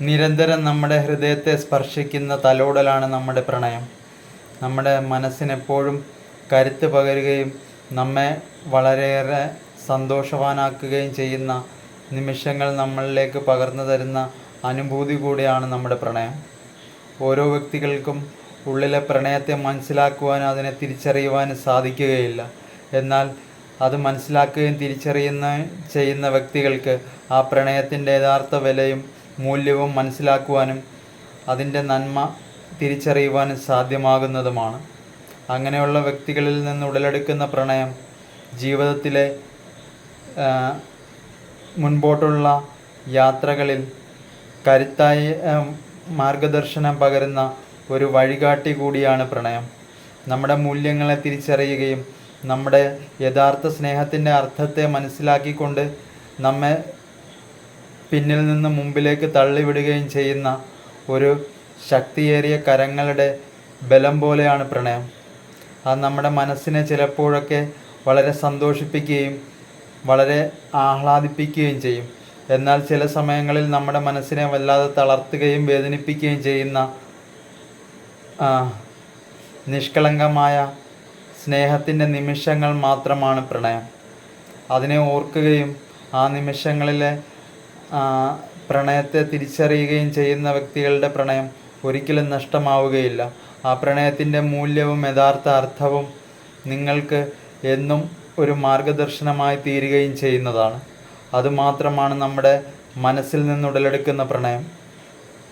നിരന്തരം നമ്മുടെ ഹൃദയത്തെ സ്പർശിക്കുന്ന തലോടലാണ് നമ്മുടെ പ്രണയം. നമ്മുടെ മനസ്സിനെപ്പോഴും കരുത്ത് പകരുകയും നമ്മെ വളരെയേറെ സന്തോഷവാനാക്കുകയും ചെയ്യുന്ന നിമിഷങ്ങൾ നമ്മളിലേക്ക് പകർന്നു തരുന്ന അനുഭൂതി കൂടിയാണ് നമ്മുടെ പ്രണയം. ഓരോ വ്യക്തികൾക്കും ഉള്ളിലെ പ്രണയത്തെ മനസ്സിലാക്കുവാനും അതിനെ തിരിച്ചറിയുവാനും സാധിക്കുകയില്ല. എന്നാൽ അത് മനസ്സിലാക്കുകയും ചെയ്യുന്ന വ്യക്തികൾക്ക് ആ പ്രണയത്തിൻ്റെ യഥാർത്ഥ വിലയും മൂല്യവും മനസ്സിലാക്കുവാനും അതിൻ്റെ നന്മ തിരിച്ചറിയുവാനും സാധ്യമാകുന്നതുമാണ്. അങ്ങനെയുള്ള വ്യക്തികളിൽ നിന്ന് ഉടലെടുക്കുന്ന പ്രണയം ജീവിതത്തിലെ മുൻപോട്ടുള്ള യാത്രകളിൽ കരുത്തായി മാർഗദർശനം പകരുന്ന ഒരു വഴികാട്ടി കൂടിയാണ് പ്രണയം. നമ്മുടെ മൂല്യങ്ങളെ തിരിച്ചറിയുകയും നമ്മുടെ യഥാർത്ഥ സ്നേഹത്തിൻ്റെ അർത്ഥത്തെ മനസ്സിലാക്കിക്കൊണ്ട് നമ്മെ പിന്നിൽ നിന്ന് മുമ്പിലേക്ക് തള്ളിവിടുകയും ചെയ്യുന്ന ഒരു ശക്തിയേറിയ കരങ്ങളുടെ ബലം പോലെയാണ് പ്രണയം. അത് നമ്മുടെ മനസ്സിനെ ചിലപ്പോഴൊക്കെ വളരെ സന്തോഷിപ്പിക്കുകയും വളരെ ആഹ്ലാദിപ്പിക്കുകയും ചെയ്യും. എന്നാൽ ചില സമയങ്ങളിൽ നമ്മുടെ മനസ്സിനെ വല്ലാതെ തളർത്തുകയും വേദനിപ്പിക്കുകയും ചെയ്യുന്ന നിഷ്കളങ്കമായ സ്നേഹത്തിൻ്റെ നിമിഷങ്ങൾ മാത്രമാണ് പ്രണയം. അതിനെ ഓർക്കുകയും ആ നിമിഷങ്ങളിലെ പ്രണയത്തെ തിരിച്ചറിയുകയും ചെയ്യുന്ന വ്യക്തികളുടെ പ്രണയം ഒരിക്കലും നഷ്ടമാവുകയില്ല. ആ പ്രണയത്തിൻ്റെ മൂല്യവും യഥാർത്ഥ അർത്ഥവും നിങ്ങൾക്ക് എന്നും ഒരു മാർഗദർശനമായി തീരുകയും ചെയ്യുന്നതാണ്. അതുമാത്രമാണ് നമ്മുടെ മനസ്സിൽ നിന്നുടലെടുക്കുന്ന പ്രണയം.